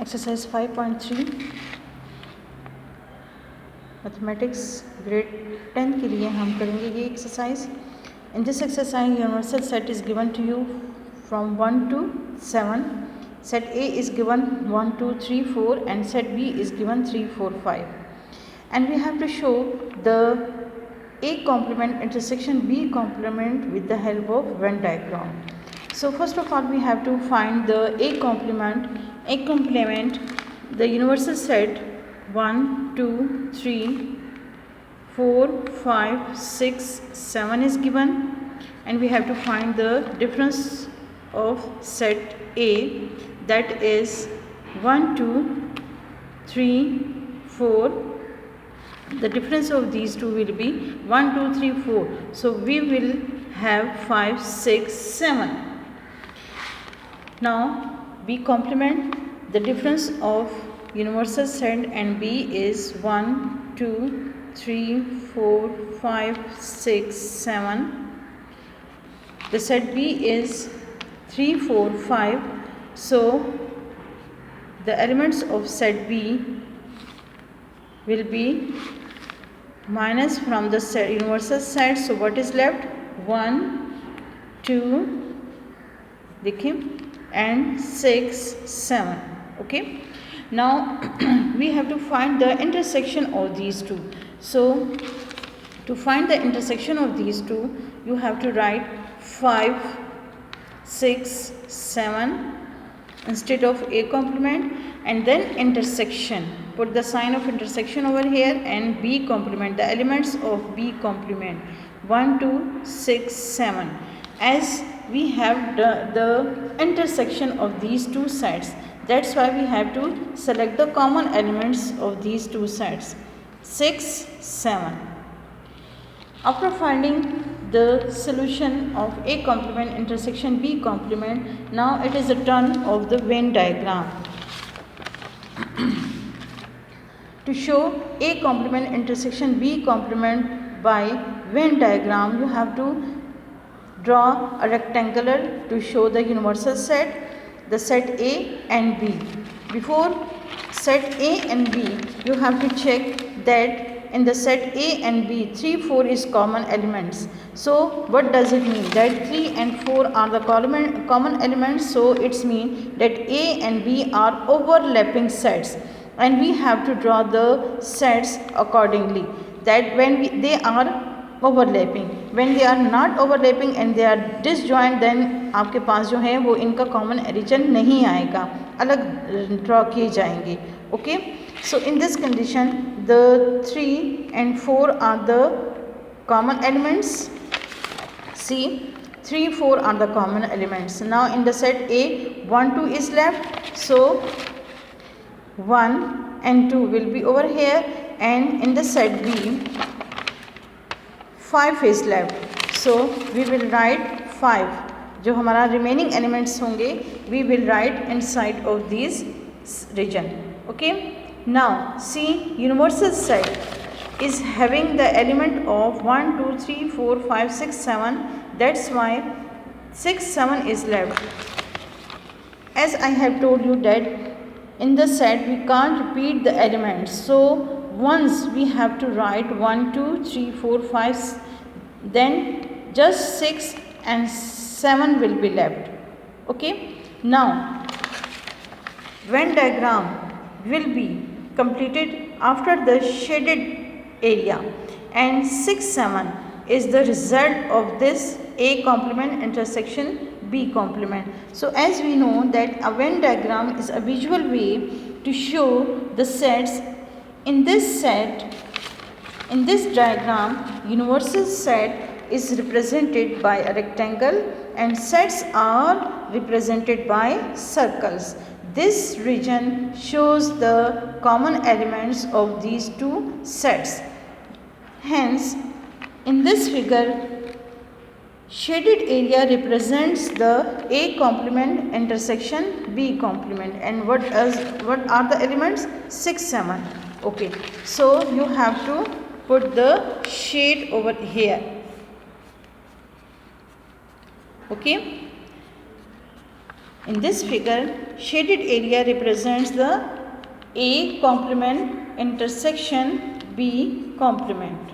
Exercise 5.3 mathematics grade 10 के लिए हम करेंगे ये exercise. In this exercise universal set is given to you from 1 to 7. Set A is given 1, 2, 3, 4 and set B is given 3, 4, 5. And we have to show the A complement intersection B complement with the help of Venn diagram. So first of all we have to find the A complement. A complement, the universal set 1, 2, 3, 4, 5, 6, 7 is given, and we have to find the difference of set A, that is 1, 2, 3, 4. The difference of these two will be 1, 2, 3, 4. So we will have 5, 6, 7. Now B complement, the difference of universal set and B is 1, 2, 3, 4, 5, 6, 7. The set B is 3, 4, 5. So the elements of set B will be minus from the set, universal set. So what is left? 1, 2, देखिए, and 6, 7. Okay. Now we have to find the intersection of these two. So to find the intersection of these two, you have to write 5, 6, 7 instead of A complement, and then intersection. Put the sign of intersection over here, and B complement, the elements of B complement 1, 2, 6, 7. As we have the intersection of these two sets, that's why we have to select the common elements of these two sets, 6, 7. After finding the solution of A complement intersection B complement, now it is a turn of the Venn diagram. To show A complement intersection B complement by Venn diagram, you have to draw a rectangular to show the universal set, the set A and B. Before set A and B, you have to check that in the set A and B, 3, 4 is common elements. So what does it mean? That 3 and 4 are the common elements. So it's mean that A and B are overlapping sets, and we have to draw the sets accordingly, that when they are overlapping. When they are not overlapping and they are disjoint, then आपके पास जो है वो इनका common origin नहीं आएगा, अलग draw किए जाएंगे. Okay. So in this condition, the 3 and 4 are the common elements. See, 3, 4 are the common elements. Now in the set A, 1, 2 is left. So 1 and 2 will be over here, and in the set B, 5 is left. So we will write 5. जो हमारा remaining elements होंगे, we will write inside of these region. Okay. Now see, universal set is having the element of 1, 2, 3, 4, 5, 6, 7. That's why 6, 7 is left. As I have told you that in the set we can't repeat the elements. So once we have to write 1, 2, 3, 4, 5, then just 6 and 7 will be left. Okay. Now Venn diagram will be completed after the shaded area, and 6, 7 is the result of this A complement intersection B complement. So as we know that a Venn diagram is a visual way to show the sets. In this set, in this diagram, universal set is represented by a rectangle and sets are represented by circles. This region shows the common elements of these two sets. Hence, in this figure, shaded area represents the A complement intersection B complement. And what are the elements? 6, 7. Okay. So you have to put the shade over here. Okay. In this figure, shaded area represents the A complement intersection B complement.